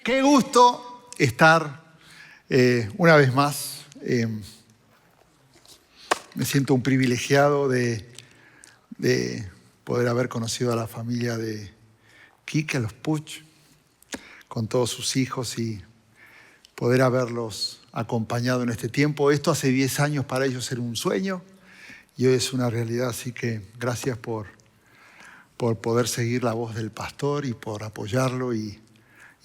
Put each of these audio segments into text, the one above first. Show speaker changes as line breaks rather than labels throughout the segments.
Qué gusto estar una vez más. Me siento un privilegiado de poder haber conocido a la familia de Quique, a los Puch, con todos sus hijos y poder haberlos acompañado en este tiempo. Esto hace 10 años para ellos era un sueño y hoy es una realidad, así que gracias por poder seguir la voz del pastor y por apoyarlo y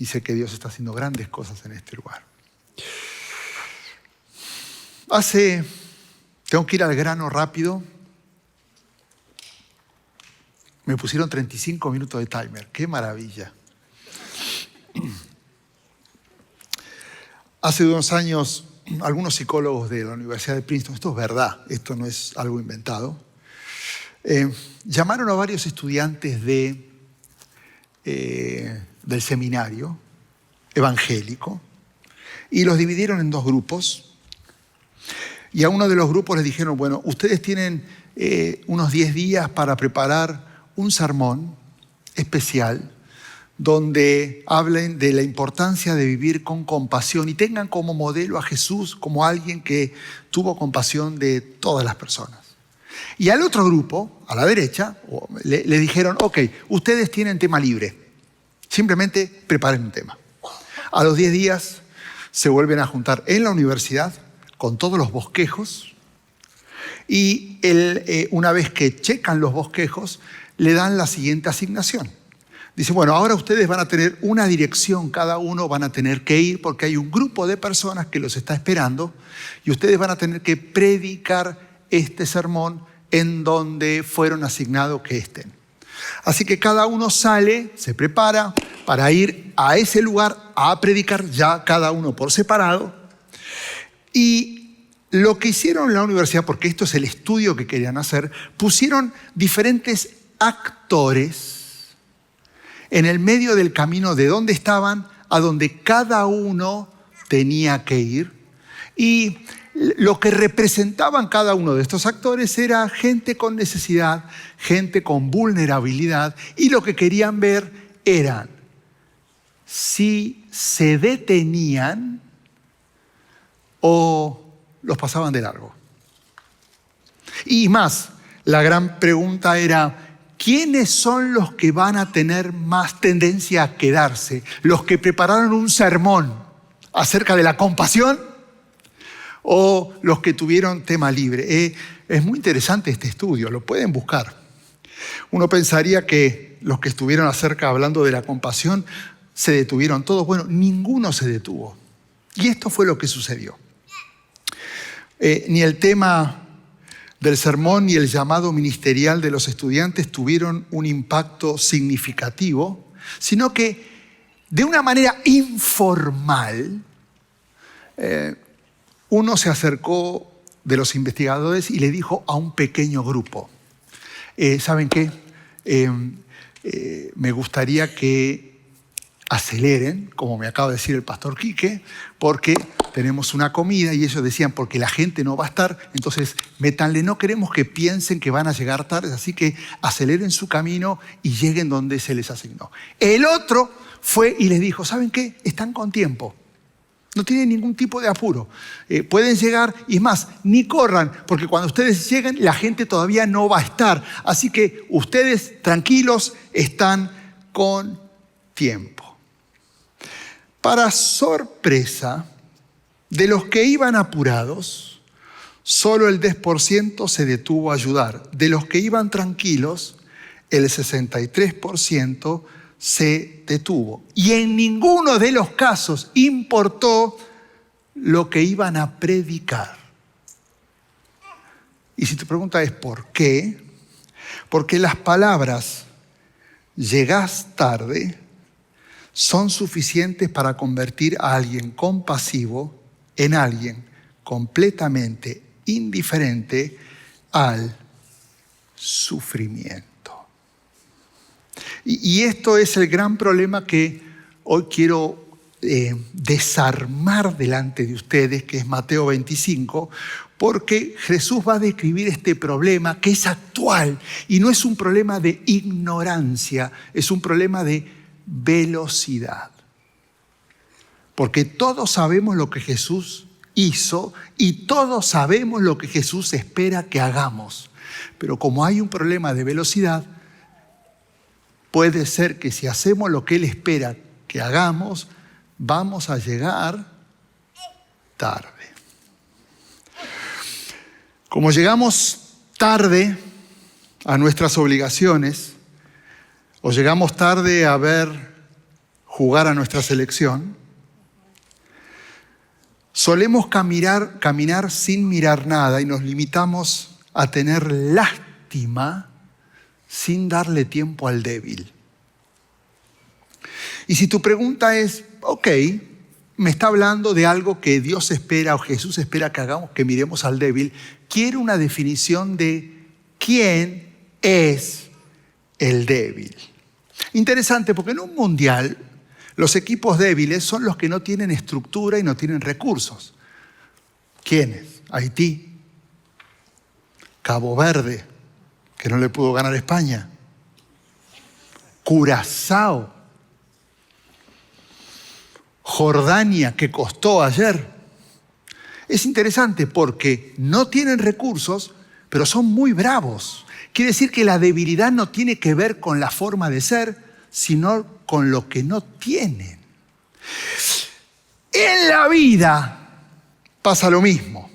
sé que Dios está haciendo grandes cosas en este lugar. Tengo que ir al grano rápido. Me pusieron 35 minutos de timer. ¡Qué maravilla! Hace unos años, algunos psicólogos de la Universidad de Princeton, esto es verdad, esto no es algo inventado, llamaron a varios estudiantes del seminario evangélico y los dividieron en 2 grupos. Y a uno de los grupos les dijeron, bueno, ustedes tienen unos 10 días para preparar un sermón especial donde hablen de la importancia de vivir con compasión y tengan como modelo a Jesús como alguien que tuvo compasión de todas las personas. Y al otro grupo, a la derecha, le dijeron, ok, ustedes tienen tema libre, simplemente preparen un tema. A los 10 días se vuelven a juntar en la universidad con todos los bosquejos y una vez que checan los bosquejos, le dan la siguiente asignación. Dice, bueno, ahora ustedes van a tener una dirección, cada uno van a tener que ir porque hay un grupo de personas que los está esperando y ustedes van a tener que predicar este sermón en donde fueron asignados que estén. Así que cada uno sale, se prepara para ir a ese lugar a predicar ya cada uno por separado. Y lo que hicieron en la universidad, porque esto es el estudio que querían hacer, pusieron diferentes actores en el medio del camino de donde estaban a donde cada uno tenía que ir. Y lo que representaban cada uno de estos actores era gente con necesidad, gente con vulnerabilidad, y lo que querían ver eran si se detenían o los pasaban de largo. Y más, la gran pregunta era, ¿quiénes son los que van a tener más tendencia a quedarse? ¿Los que prepararon un sermón acerca de la compasión o los que tuvieron tema libre? Es muy interesante este estudio, lo pueden buscar. Uno pensaría que los que estuvieron hablando de la compasión se detuvieron todos. Bueno, ninguno se detuvo. Y esto fue lo que sucedió. Ni el tema del sermón ni el llamado ministerial de los estudiantes tuvieron un impacto significativo, sino que de una manera informal, uno se acercó de los investigadores y le dijo a un pequeño grupo, ¿saben qué? Me gustaría que aceleren, como me acaba de decir el pastor Quique, porque tenemos una comida, y ellos decían, porque la gente no va a estar, entonces métanle, no queremos que piensen que van a llegar tarde, así que aceleren su camino y lleguen donde se les asignó. El otro fue y les dijo, ¿saben qué? Están con tiempo, no tienen ningún tipo de apuro, pueden llegar, y más, ni corran, porque cuando ustedes lleguen la gente todavía no va a estar, así que ustedes tranquilos, están con tiempo. Para sorpresa de los que iban apurados, solo el 10% se detuvo a ayudar. De los que iban tranquilos, el 63% se detuvo. Y en ninguno de los casos importó lo que iban a predicar. Y si tu pregunta es ¿por qué? Porque las palabras "llegás tarde" son suficientes para convertir a alguien compasivo en alguien completamente indiferente al sufrimiento. Y esto es el gran problema que hoy quiero desarmar delante de ustedes, que es Mateo 25, porque Jesús va a describir este problema que es actual y no es un problema de ignorancia, es un problema de velocidad. Porque todos sabemos lo que Jesús hizo y todos sabemos lo que Jesús espera que hagamos. Pero como hay un problema de velocidad, puede ser que si hacemos lo que Él espera que hagamos, vamos a llegar tarde. Como llegamos tarde a nuestras obligaciones, o llegamos tarde a ver jugar a nuestra selección, solemos caminar sin mirar nada y nos limitamos a tener lástima sin darle tiempo al débil. Y si tu pregunta es, ok, me está hablando de algo que Dios espera o Jesús espera que hagamos, que miremos al débil, quiero una definición de quién es el débil. Interesante, porque en un mundial los equipos débiles son los que no tienen estructura y no tienen recursos. ¿Quiénes? Haití, Cabo Verde, que no le pudo ganar a España, Curazao, Jordania, que costó ayer. Es interesante porque no tienen recursos, pero son muy bravos. Quiere decir que la debilidad no tiene que ver con la forma de ser, sino con lo que no tienen. En la vida pasa lo mismo.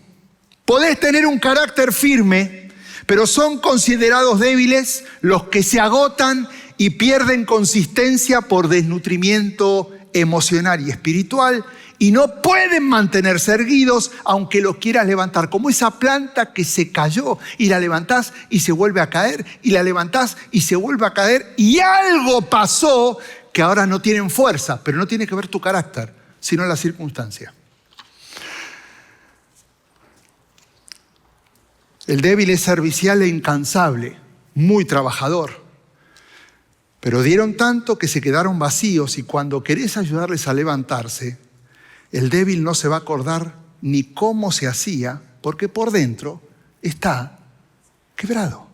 Podés tener un carácter firme, pero son considerados débiles los que se agotan y pierden consistencia por desnutrimiento emocional y espiritual y no pueden mantenerse erguidos aunque lo quieras levantar, como esa planta que se cayó y la levantás y se vuelve a caer y la levantás y se vuelve a caer y algo pasó que ahora no tienen fuerza, pero no tiene que ver tu carácter, sino la circunstancia. El débil es servicial e incansable, muy trabajador. Pero dieron tanto que se quedaron vacíos y cuando querés ayudarles a levantarse, el débil no se va a acordar ni cómo se hacía porque por dentro está quebrado.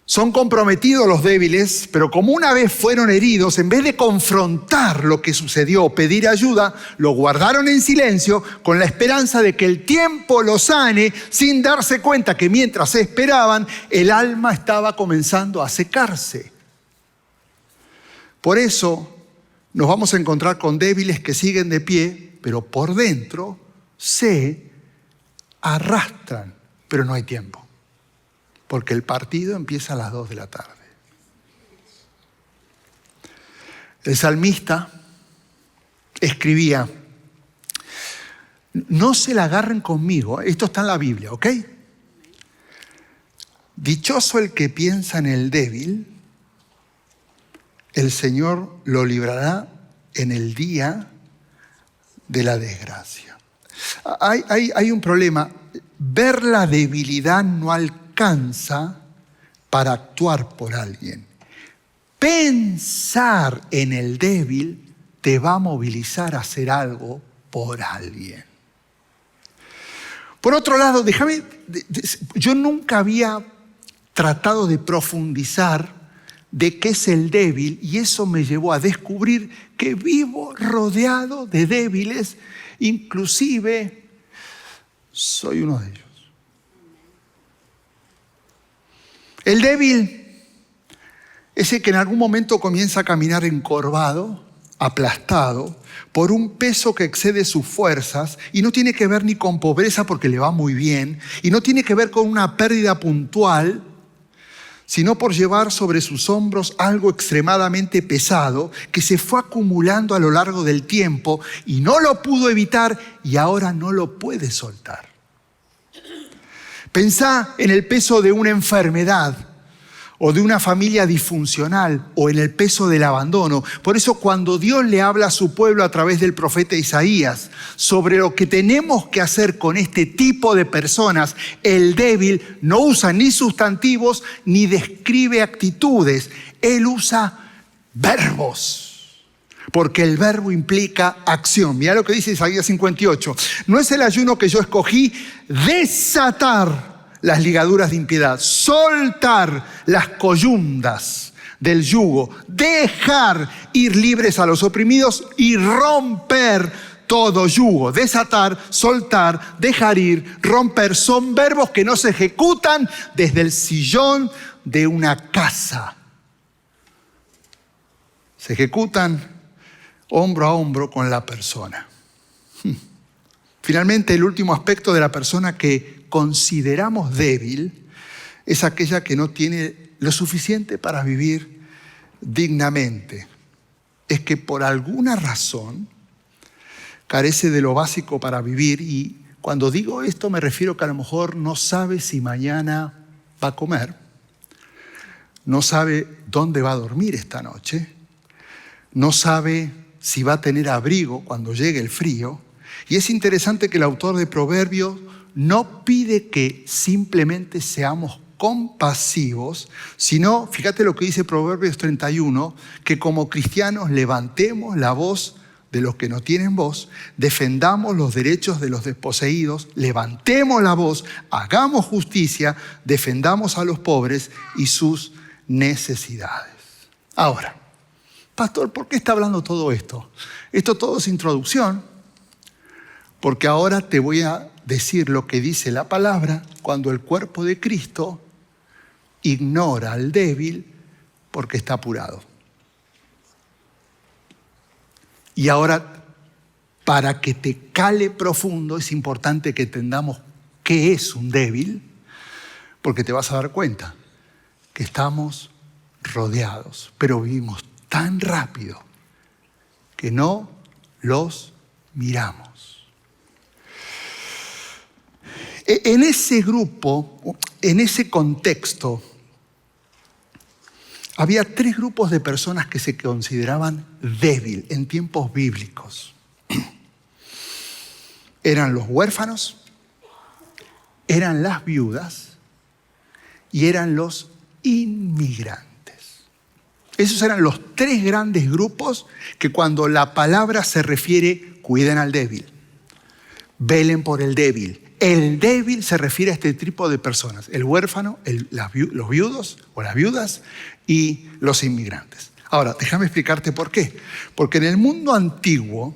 Son comprometidos los débiles, pero como una vez fueron heridos, en vez de confrontar lo que sucedió o pedir ayuda, lo guardaron en silencio con la esperanza de que el tiempo los sane sin darse cuenta que mientras esperaban, el alma estaba comenzando a secarse. Por eso nos vamos a encontrar con débiles que siguen de pie, pero por dentro se arrastran, pero no hay tiempo, porque el partido empieza a las 2 de la tarde. El salmista escribía, no se la agarren conmigo, esto está en la Biblia, ¿ok? Dichoso el que piensa en el débil, el Señor lo librará en el día de la desgracia. Hay un problema. Ver la debilidad no alcanza para actuar por alguien. Pensar en el débil te va a movilizar a hacer algo por alguien. Por otro lado, yo nunca había tratado de profundizar de qué es el débil y eso me llevó a descubrir que vivo rodeado de débiles, inclusive soy uno de ellos. El débil es el que en algún momento comienza a caminar encorvado, aplastado, por un peso que excede sus fuerzas y no tiene que ver ni con pobreza porque le va muy bien y no tiene que ver con una pérdida puntual, sino por llevar sobre sus hombros algo extremadamente pesado que se fue acumulando a lo largo del tiempo y no lo pudo evitar y ahora no lo puede soltar. Pensá en el peso de una enfermedad o de una familia disfuncional o en el peso del abandono. Por eso cuando Dios le habla a su pueblo a través del profeta Isaías sobre lo que tenemos que hacer con este tipo de personas, el débil no usa ni sustantivos ni describe actitudes. Él usa verbos, porque el verbo implica acción. Mirá lo que dice Isaías 58. No es el ayuno que yo escogí, desatar las ligaduras de impiedad, soltar las coyundas del yugo, dejar ir libres a los oprimidos y romper todo yugo. Desatar, soltar, dejar ir, romper son verbos que no se ejecutan desde el sillón de una casa. Se ejecutan hombro a hombro con la persona. Finalmente, el último aspecto de la persona que consideramos débil es aquella que no tiene lo suficiente para vivir dignamente. Es que por alguna razón carece de lo básico para vivir, y cuando digo esto me refiero que a lo mejor no sabe si mañana va a comer, no sabe dónde va a dormir esta noche, no sabe si va a tener abrigo cuando llegue el frío. Y es interesante que el autor de Proverbios no pide que simplemente seamos compasivos, sino, fíjate lo que dice Proverbios 31, que como cristianos levantemos la voz de los que no tienen voz, defendamos los derechos de los desposeídos, levantemos la voz, hagamos justicia, defendamos a los pobres y sus necesidades. Ahora, pastor, ¿por qué está hablando todo esto? Esto todo es introducción, porque ahora te voy a decir lo que dice la palabra cuando el cuerpo de Cristo ignora al débil porque está apurado. Y ahora, para que te cale profundo, es importante que entendamos qué es un débil, porque te vas a dar cuenta que estamos rodeados, pero vivimos tan rápido que no los miramos. En ese grupo, en ese contexto, había 3 grupos de personas que se consideraban débiles en tiempos bíblicos. Eran los huérfanos, eran las viudas y eran los inmigrantes. Esos eran los 3 grandes grupos que cuando la palabra se refiere, cuiden al débil, velen por el débil. El débil se refiere a este tipo de personas: el huérfano, los viudos o las viudas y los inmigrantes. Ahora, déjame explicarte por qué. Porque en el mundo antiguo,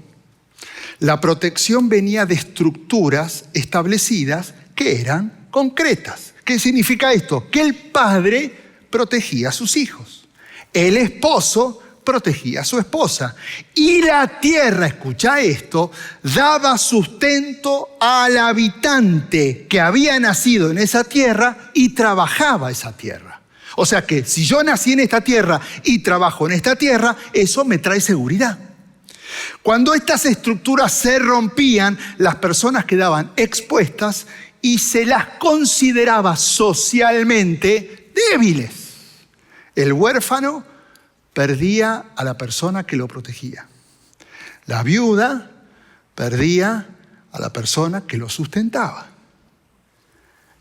la protección venía de estructuras establecidas que eran concretas. ¿Qué significa esto? Que el padre protegía a sus hijos. El esposo protegía a su esposa. Y la tierra, escucha esto, daba sustento al habitante que había nacido en esa tierra y trabajaba esa tierra. O sea que si yo nací en esta tierra y trabajo en esta tierra, eso me trae seguridad. Cuando estas estructuras se rompían, las personas quedaban expuestas y se las consideraba socialmente débiles. El huérfano perdía a la persona que lo protegía. La viuda perdía a la persona que lo sustentaba.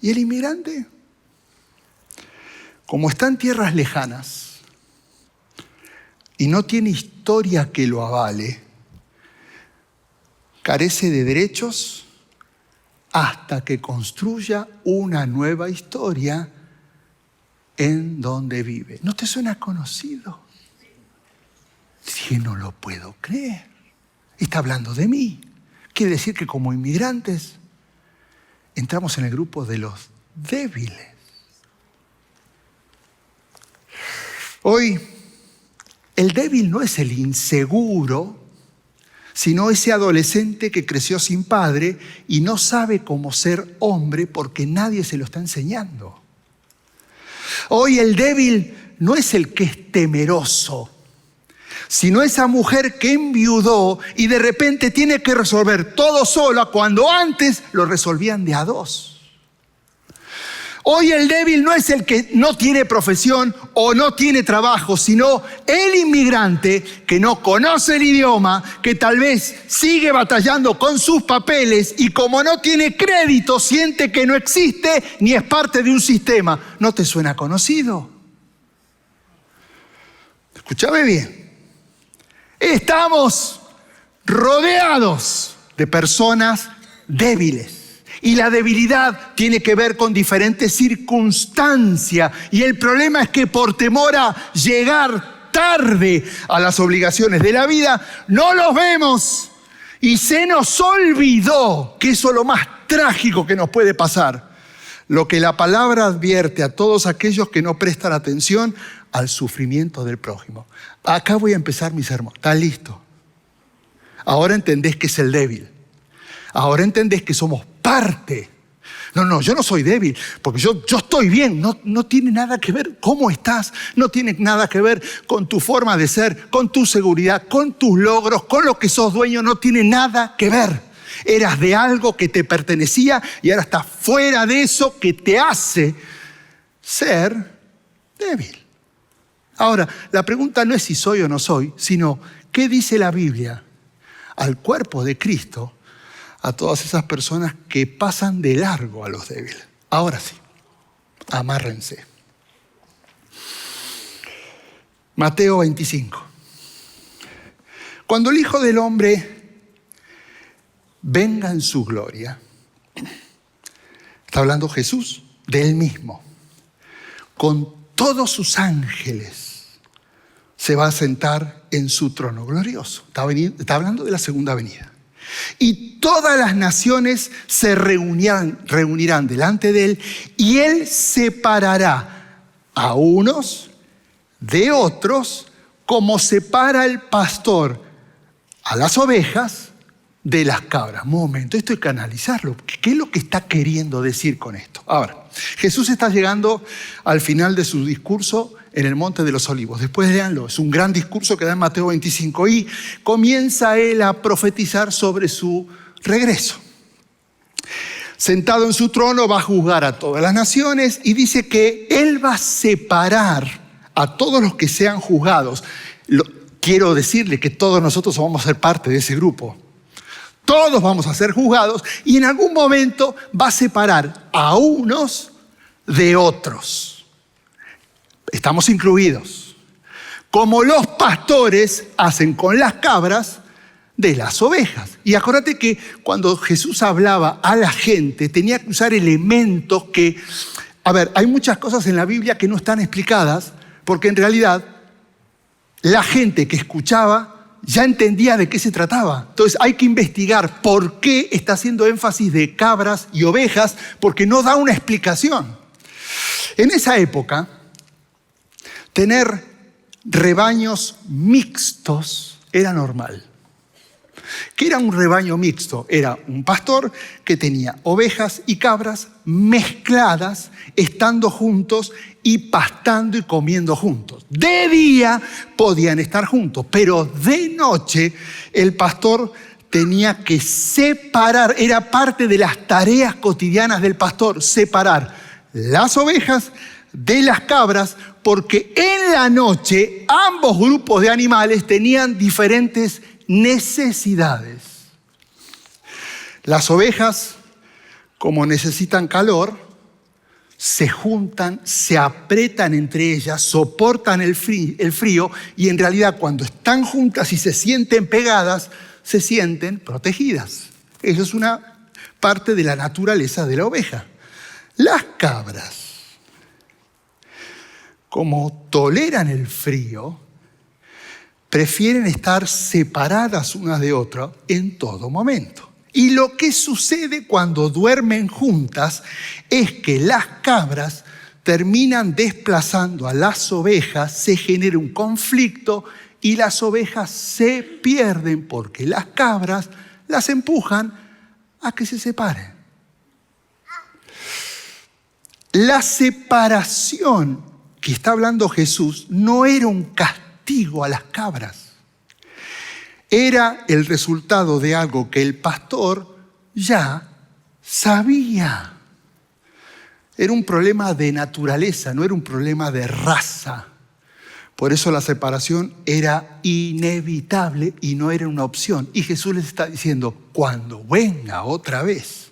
¿Y el inmigrante? Como está en tierras lejanas y no tiene historia que lo avale, carece de derechos hasta que construya una nueva historia en donde vive. ¿No te suena conocido? Si no lo puedo creer. Está hablando de mí. Quiere decir que como inmigrantes entramos en el grupo de los débiles. Hoy, el débil no es el inseguro, sino ese adolescente que creció sin padre y no sabe cómo ser hombre porque nadie se lo está enseñando. Hoy el débil no es el que es temeroso, sino esa mujer que enviudó y de repente tiene que resolver todo sola cuando antes lo resolvían de a 2. Hoy el débil no es el que no tiene profesión o no tiene trabajo, sino el inmigrante que no conoce el idioma, que tal vez sigue batallando con sus papeles y como no tiene crédito, siente que no existe ni es parte de un sistema. ¿No te suena conocido? Escúchame bien. Estamos rodeados de personas débiles. Y la debilidad tiene que ver con diferentes circunstancias. Y el problema es que por temor a llegar tarde a las obligaciones de la vida, no los vemos. Y se nos olvidó que eso es lo más trágico que nos puede pasar. Lo que la palabra advierte a todos aquellos que no prestan atención al sufrimiento del prójimo. Acá voy a empezar mi sermón. ¿Estás listo? Ahora entendés que es el débil. Ahora entendés que somos parte. No, yo no soy débil, porque yo estoy bien. No tiene nada que ver cómo estás. No tiene nada que ver con tu forma de ser, con tu seguridad, con tus logros, con lo que sos dueño. No tiene nada que ver. Eras de algo que te pertenecía y ahora estás fuera de eso que te hace ser débil. Ahora, la pregunta no es si soy o no soy, sino ¿qué dice la Biblia al cuerpo de Cristo, a todas esas personas que pasan de largo a los débiles? Ahora sí, amárrense. Mateo 25. Cuando el Hijo del Hombre venga en su gloria, está hablando Jesús de Él mismo, con todos sus ángeles, se va a sentar en su trono glorioso. Está hablando de la segunda venida. Y todas las naciones se reunirán delante de Él, y Él separará a unos de otros, como separa el pastor a las ovejas de las cabras. Un momento, esto hay que analizarlo. ¿Qué es lo que está queriendo decir con esto? Ahora, Jesús está llegando al final de su discurso en el Monte de los Olivos. Después léanlo, es un gran discurso que da en Mateo 25 y comienza Él a profetizar sobre su regreso. Sentado en su trono va a juzgar a todas las naciones y dice que Él va a separar a todos los que sean juzgados. Quiero decirle que todos nosotros vamos a ser parte de ese grupo. Todos vamos a ser juzgados y en algún momento va a separar a unos de otros. Estamos incluidos. Como los pastores hacen con las cabras de las ovejas. Y acuérdate que cuando Jesús hablaba a la gente tenía que usar elementos que... hay muchas cosas en la Biblia que no están explicadas porque en realidad la gente que escuchaba ya entendía de qué se trataba. Entonces hay que investigar por qué está haciendo énfasis de cabras y ovejas, porque no da una explicación. En esa época, tener rebaños mixtos era normal. ¿Qué era un rebaño mixto? Era un pastor que tenía ovejas y cabras mezcladas, estando juntos y pastando y comiendo juntos. De día podían estar juntos, pero de noche el pastor tenía que separar, era parte de las tareas cotidianas del pastor, separar las ovejas de las cabras, porque en la noche ambos grupos de animales tenían diferentes necesidades. Las ovejas, como necesitan calor, se juntan, se apretan entre ellas, soportan el frío y en realidad cuando están juntas y se sienten pegadas, se sienten protegidas. Eso es una parte de la naturaleza de la oveja. Las cabras, como toleran el frío, prefieren estar separadas unas de otras en todo momento. Y lo que sucede cuando duermen juntas es que las cabras terminan desplazando a las ovejas, se genera un conflicto y las ovejas se pierden porque las cabras las empujan a que se separen. La separación que está hablando Jesús no era un castigo a las cabras. Era el resultado de algo que el pastor ya sabía. Era un problema de naturaleza, no era un problema de raza. Por eso la separación era inevitable y no era una opción. Y Jesús les está diciendo, cuando venga otra vez,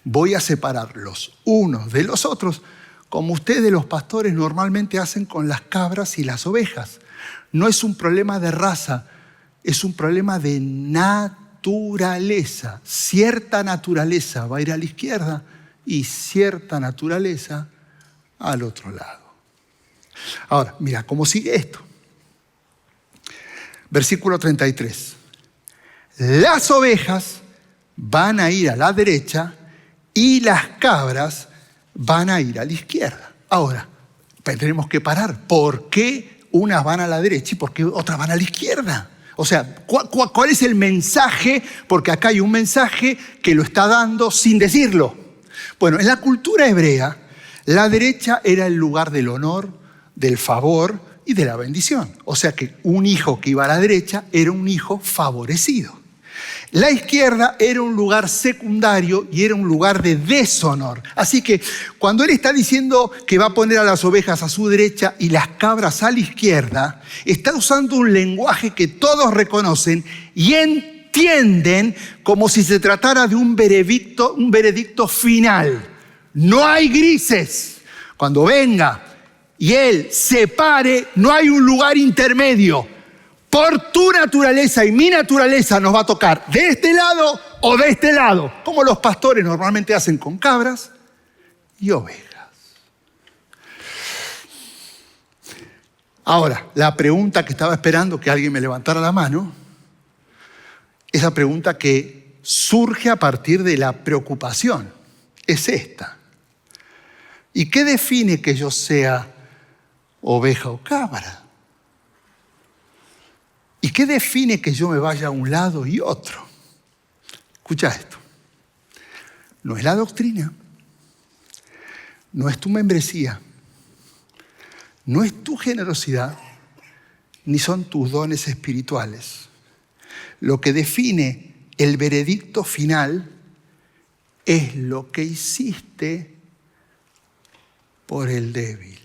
voy a separar los unos de los otros, como ustedes los pastores normalmente hacen con las cabras y las ovejas. No es un problema de raza, es un problema de naturaleza. naturaleza. Cierta naturaleza va a ir a la izquierda y cierta naturaleza al otro lado. Ahora, mira cómo sigue esto. Versículo 33. Las ovejas van a ir a la derecha y las cabras van a ir a la izquierda. Ahora, tenemos que parar. ¿Por qué unas van a la derecha y por qué otras van a la izquierda? O sea, ¿cuál es el mensaje? Porque acá hay un mensaje que lo está dando sin decirlo. Bueno, en la cultura hebrea, la derecha era el lugar del honor, del favor y de la bendición. O sea que un hijo que iba a la derecha era un hijo favorecido. La izquierda era un lugar secundario y era un lugar de deshonor. Así que cuando él está diciendo que va a poner a las ovejas a su derecha y las cabras a la izquierda, está usando un lenguaje que todos reconocen y entienden como si se tratara de un veredicto final. No hay grises. Cuando venga y él se pare, no hay un lugar intermedio. Por tu naturaleza y mi naturaleza nos va a tocar de este lado o de este lado, como los pastores normalmente hacen con cabras y ovejas. Ahora, la pregunta que estaba esperando que alguien me levantara la mano, esa pregunta que surge a partir de la preocupación, es esta. ¿Y qué define que yo sea oveja o cabra? ¿Y qué define que yo me vaya a un lado y otro? Escucha esto. No es la doctrina, no es tu membresía, no es tu generosidad, ni son tus dones espirituales. Lo que define el veredicto final es lo que hiciste por el débil.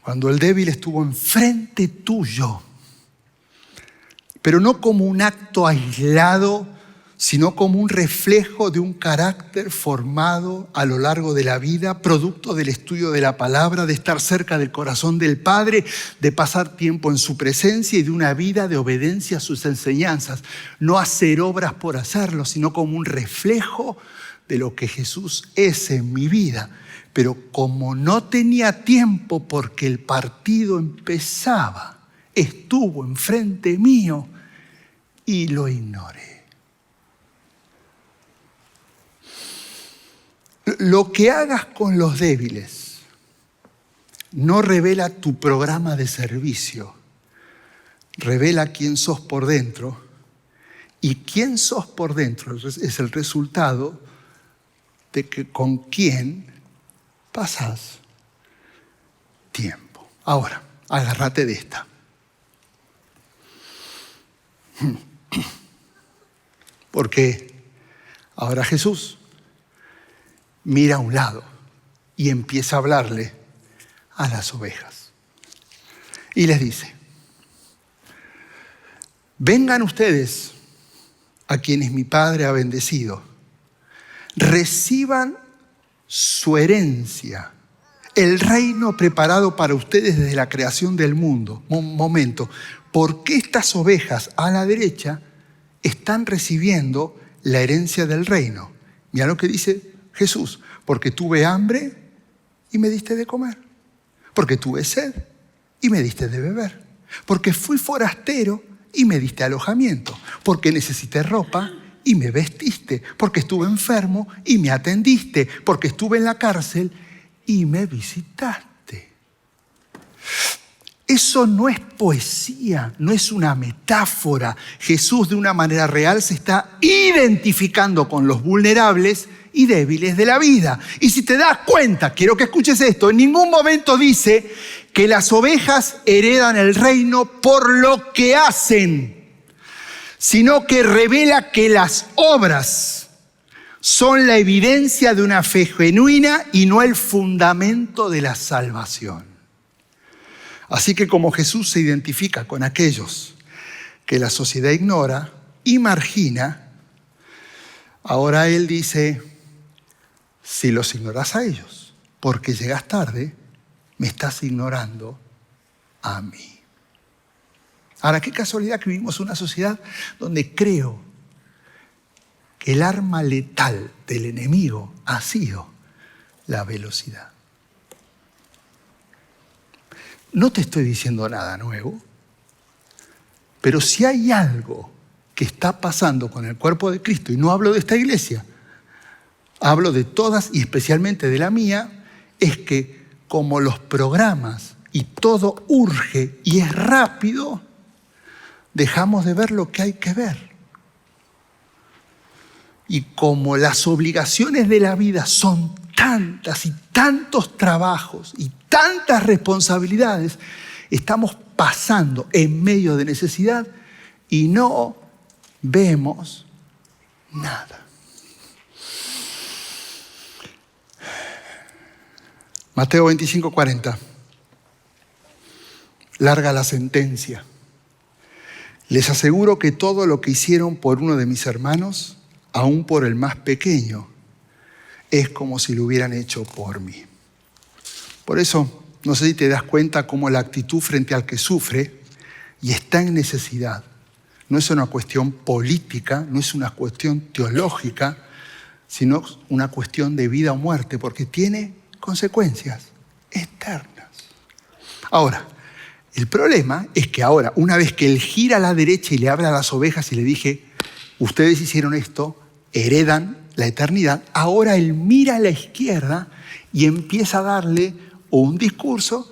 Cuando el débil estuvo enfrente tuyo, pero no como un acto aislado, sino como un reflejo de un carácter formado a lo largo de la vida, producto del estudio de la palabra, de estar cerca del corazón del Padre, de pasar tiempo en su presencia y de una vida de obediencia a sus enseñanzas. No hacer obras por hacerlo, sino como un reflejo de lo que Jesús es en mi vida. Pero como no tenía tiempo porque el partido empezaba, estuvo enfrente mío y lo ignoré. Lo que hagas con los débiles no revela tu programa de servicio, revela quién sos por dentro, y quién sos por dentro es el resultado de que con quién pasas tiempo. Ahora, agárrate de esta. Porque ahora Jesús mira a un lado y empieza a hablarle a las ovejas. Y les dice: vengan ustedes a quienes mi Padre ha bendecido, reciban su herencia, el reino preparado para ustedes desde la creación del mundo. Un momento, ¿por qué estas ovejas a la derecha están recibiendo la herencia del reino? Mira lo que dice Jesús: porque tuve hambre y me diste de comer, porque tuve sed y me diste de beber, porque fui forastero y me diste alojamiento, porque necesité ropa y me vestiste, porque estuve enfermo y me atendiste, porque estuve en la cárcel y me visitaste. Eso no es poesía, no es una metáfora. Jesús de una manera real se está identificando con los vulnerables y débiles de la vida. Y si te das cuenta, quiero que escuches esto, en ningún momento dice que las ovejas heredan el reino por lo que hacen, sino que revela que las obras son la evidencia de una fe genuina y no el fundamento de la salvación. Así que como Jesús se identifica con aquellos que la sociedad ignora y margina, ahora Él dice: si los ignoras a ellos porque llegas tarde, me estás ignorando a mí. Ahora, qué casualidad que vivimos en una sociedad donde creo que el arma letal del enemigo ha sido la velocidad. No te estoy diciendo nada nuevo, pero si hay algo que está pasando con el cuerpo de Cristo, y no hablo de esta iglesia, hablo de todas y especialmente de la mía, es que como los programas y todo urge y es rápido, dejamos de ver lo que hay que ver. Y como las obligaciones de la vida son tantas y tantos trabajos y tantas responsabilidades, estamos pasando en medio de necesidad y no vemos nada. Mateo 25:40. Larga la sentencia. Les aseguro que todo lo que hicieron por uno de mis hermanos, aún por el más pequeño, es como si lo hubieran hecho por mí. Por eso, no sé si te das cuenta cómo la actitud frente al que sufre y está en necesidad no es una cuestión política, no es una cuestión teológica, sino una cuestión de vida o muerte, porque tiene consecuencias eternas. Ahora, el problema es que ahora, una vez que él gira a la derecha y le habla a las ovejas y le dije, ustedes hicieron esto, heredan la eternidad, ahora él mira a la izquierda y empieza a darle un discurso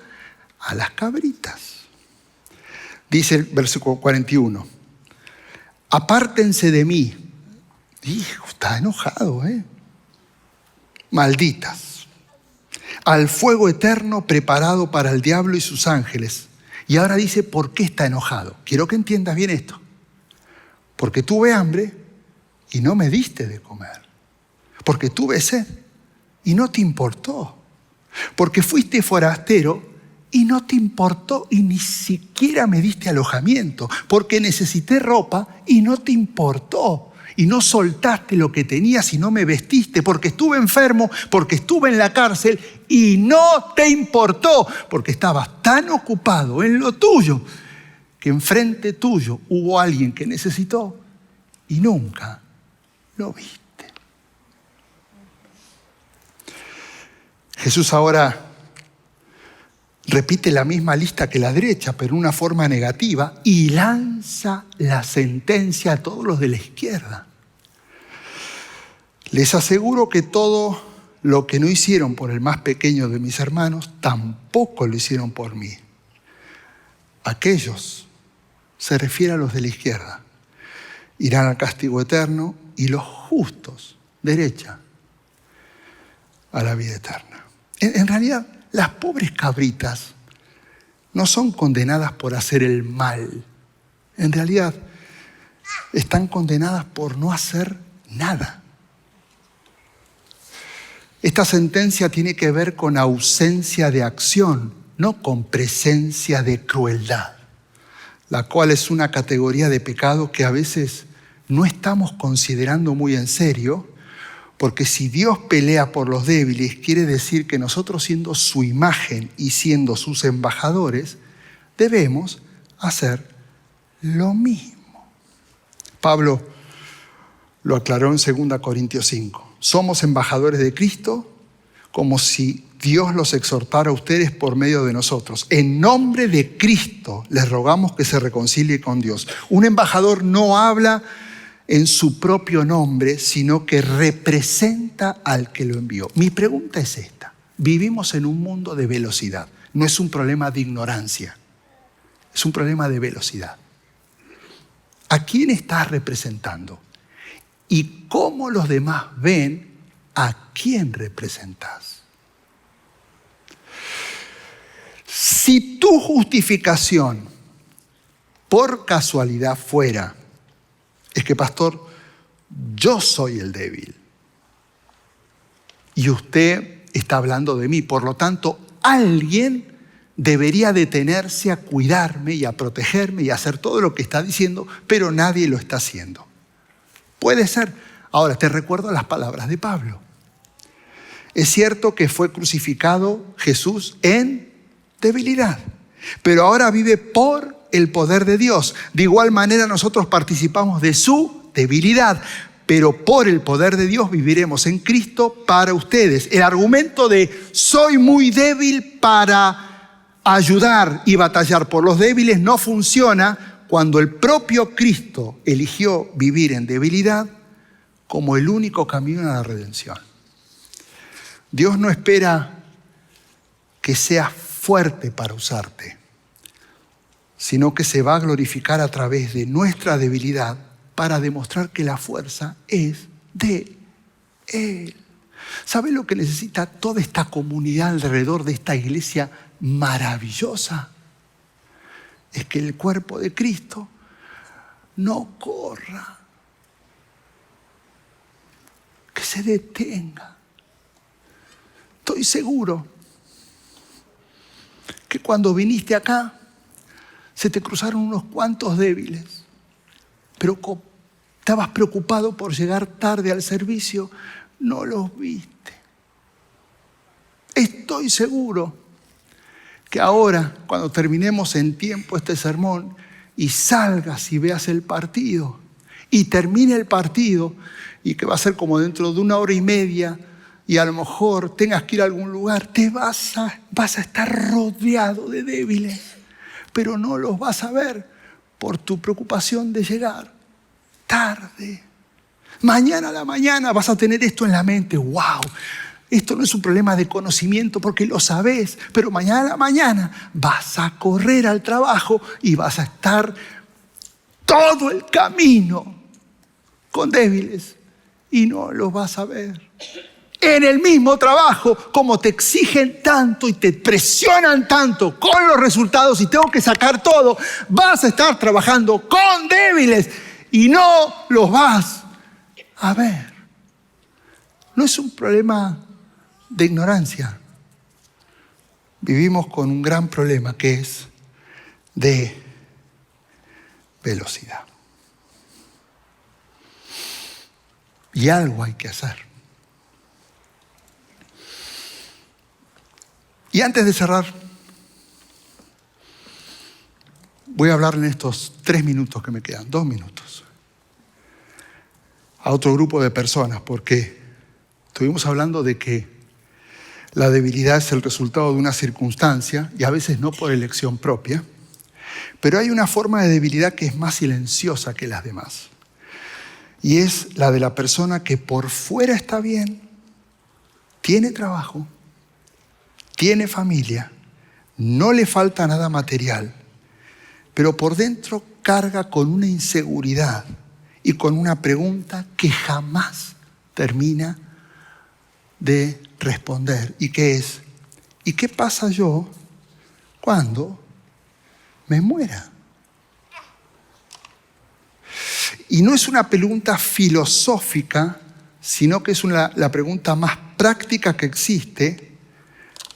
a las cabritas. Dice el versículo 41, apártense de mí. Hijo, está enojado, malditas, al fuego eterno preparado para el diablo y sus ángeles. Y ahora dice, ¿por qué está enojado? Quiero que entiendas bien esto. Porque tuve hambre y no me diste de comer. Porque tuve sed y no te importó. Porque fuiste forastero y no te importó y ni siquiera me diste alojamiento. Porque necesité ropa y no te importó. Y no soltaste lo que tenías y no me vestiste. Porque estuve enfermo, porque estuve en la cárcel y no te importó. Porque estabas tan ocupado en lo tuyo que enfrente tuyo hubo alguien que necesitó y nunca lo viste. Jesús ahora repite la misma lista que la derecha, pero de una forma negativa, y lanza la sentencia a todos los de la izquierda. Les aseguro que todo lo que no hicieron por el más pequeño de mis hermanos, tampoco lo hicieron por mí. Aquellos, se refiere a los de la izquierda, irán al castigo eterno y los justos, derecha, a la vida eterna. En realidad, las pobres cabritas no son condenadas por hacer el mal. En realidad, están condenadas por no hacer nada. Esta sentencia tiene que ver con ausencia de acción, no con presencia de crueldad, la cual es una categoría de pecado que a veces no estamos considerando muy en serio, porque si Dios pelea por los débiles, quiere decir que nosotros, siendo su imagen y siendo sus embajadores, debemos hacer lo mismo. Pablo lo aclaró en 2 Corintios 5. Somos embajadores de Cristo como si Dios los exhortara a ustedes por medio de nosotros. En nombre de Cristo les rogamos que se reconcilie con Dios. Un embajador no habla en su propio nombre, sino que representa al que lo envió. Mi pregunta es esta. Vivimos en un mundo de velocidad. No es un problema de ignorancia, es un problema de velocidad. ¿A quién estás representando? ¿Y cómo los demás ven a quién representas? Si tu justificación por casualidad fuera, es que, pastor, yo soy el débil y usted está hablando de mí, por lo tanto, alguien debería detenerse a cuidarme y a protegerme y a hacer todo lo que está diciendo, pero nadie lo está haciendo. Puede ser. Ahora, te recuerdo las palabras de Pablo. Es cierto que fue crucificado Jesús en debilidad. Pero ahora vive por el poder de Dios. De igual manera nosotros participamos de su debilidad, pero por el poder de Dios viviremos en Cristo para ustedes. El argumento de soy muy débil para ayudar y batallar por los débiles no funciona cuando el propio Cristo eligió vivir en debilidad como el único camino a la redención. Dios no espera que seas fuerte para usarte, sino que se va a glorificar a través de nuestra debilidad para demostrar que la fuerza es de Él. ¿Sabe lo que necesita toda esta comunidad alrededor de esta iglesia maravillosa? Es que el cuerpo de Cristo no corra, que se detenga. Estoy seguro que cuando viniste acá se te cruzaron unos cuantos débiles, pero estabas preocupado por llegar tarde al servicio, no los viste. Estoy seguro que ahora, cuando terminemos en tiempo este sermón y salgas y veas el partido y termine el partido, y que va a ser como dentro de 1 hora y media, y a lo mejor tengas que ir a algún lugar, vas a estar rodeado de débiles, pero no los vas a ver por tu preocupación de llegar tarde. Mañana a la mañana vas a tener esto en la mente. ¡Wow! Esto no es un problema de conocimiento porque lo sabes, pero mañana a la mañana vas a correr al trabajo y vas a estar todo el camino con débiles y no los vas a ver. En el mismo trabajo, como te exigen tanto y te presionan tanto con los resultados y tengo que sacar todo, vas a estar trabajando con débiles y no los vas a ver. No es un problema de ignorancia. Vivimos con un gran problema que es de velocidad. Y algo hay que hacer. Y antes de cerrar, voy a hablar en estos 3 minutos que me quedan, 2 minutos, a otro grupo de personas, porque estuvimos hablando de que la debilidad es el resultado de una circunstancia y a veces no por elección propia, pero hay una forma de debilidad que es más silenciosa que las demás. Y es la de la persona que por fuera está bien, tiene trabajo, tiene familia, no le falta nada material, pero por dentro carga con una inseguridad y con una pregunta que jamás termina de responder. ¿Y qué es? ¿Y qué pasa yo cuando me muera? Y no es una pregunta filosófica, sino que es la pregunta más práctica que existe,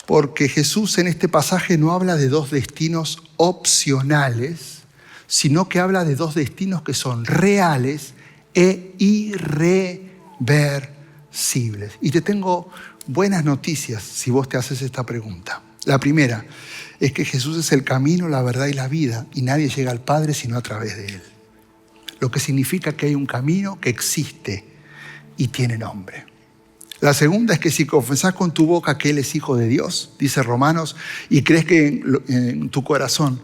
porque Jesús en este pasaje no habla de 2 destinos opcionales, sino que habla de 2 destinos que son reales e irreversibles. Y te tengo buenas noticias si vos te haces esta pregunta. La primera es que Jesús es el camino, la verdad y la vida, y nadie llega al Padre sino a través de Él. Lo que significa que hay un camino que existe y tiene nombre. La segunda es que si confesás con tu boca que Él es Hijo de Dios, dice Romanos, y crees que en tu corazón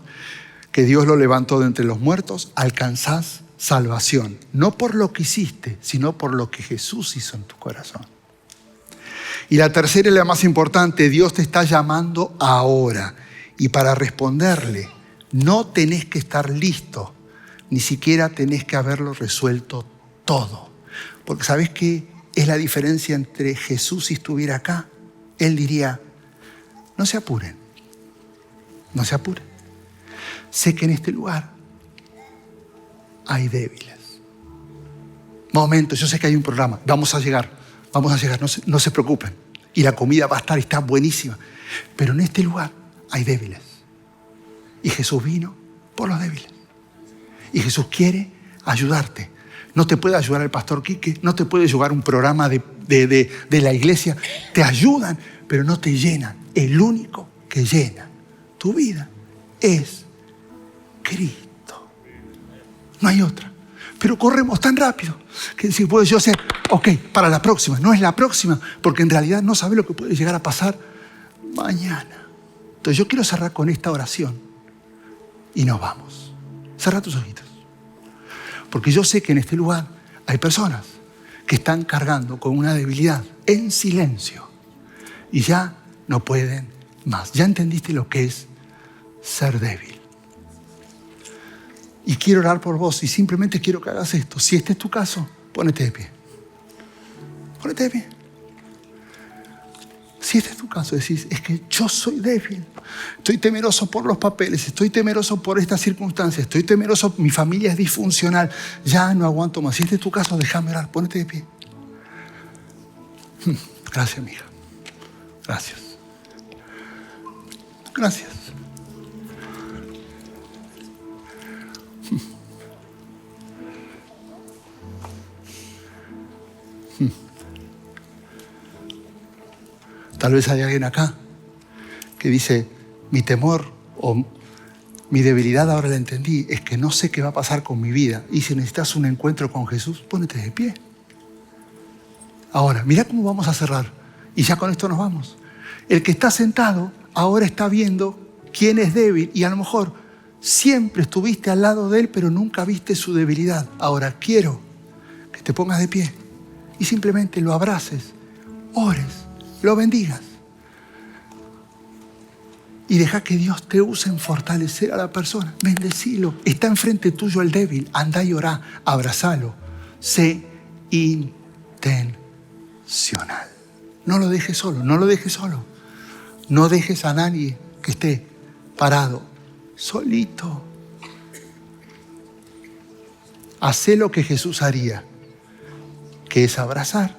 que Dios lo levantó de entre los muertos, alcanzás salvación. No por lo que hiciste, sino por lo que Jesús hizo en tu corazón. Y la tercera y la más importante, Dios te está llamando ahora. Y para responderle, no tenés que estar listo, ni siquiera tenés que haberlo resuelto todo. Porque ¿sabés qué es la diferencia entre Jesús si estuviera acá? Él diría, no se apuren, no se apuren. Sé que en este lugar hay débiles. Momento, yo sé que hay un programa, vamos a llegar, no se preocupen. Y la comida va a estar, está buenísima. Pero en este lugar hay débiles. Y Jesús vino por los débiles. Y Jesús quiere ayudarte. No te puede ayudar el pastor Quique, no te puede ayudar un programa de la iglesia. Te ayudan, pero no te llenan. El único que llena Tu vida es Cristo. No hay otra. Pero corremos tan rápido que si puedo yo ser, ok, para la próxima. No es la próxima, porque en realidad no sabes lo que puede llegar a pasar mañana. Entonces yo quiero cerrar con esta oración y nos vamos. Cerra tus ojitos. Porque yo sé que en este lugar hay personas que están cargando con una debilidad en silencio y ya no pueden más. Ya entendiste lo que es ser débil. Y quiero orar por vos y simplemente quiero que hagas esto. Si este es tu caso, ponete de pie. Ponete de pie. Si este es tu caso, decís, es que yo soy débil. Estoy temeroso por los papeles, estoy temeroso por estas circunstancias, estoy temeroso, mi familia es disfuncional, ya no aguanto más. Si este es tu caso, déjame orar, ponete de pie. Gracias, mi hija. Gracias. Gracias. Tal vez hay alguien acá que dice, mi temor o mi debilidad ahora la entendí, es que no sé qué va a pasar con mi vida. Y si necesitas un encuentro con Jesús, ponete de pie. Ahora, mira cómo vamos a cerrar. Y ya con esto nos vamos. El que está sentado ahora está viendo quién es débil y a lo mejor siempre estuviste al lado de él, pero nunca viste su debilidad. Ahora quiero que te pongas de pie y simplemente lo abraces, ores, lo bendigas. Y deja que Dios te use en fortalecer a la persona. Bendecilo. Está enfrente tuyo el débil. Anda y orá. Abrazalo. Sé intencional. No lo dejes solo. No lo dejes solo. No dejes a nadie que esté parado, solito. Hacé lo que Jesús haría, que es abrazar,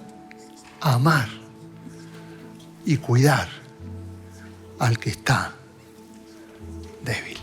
amar y cuidar al que está débil.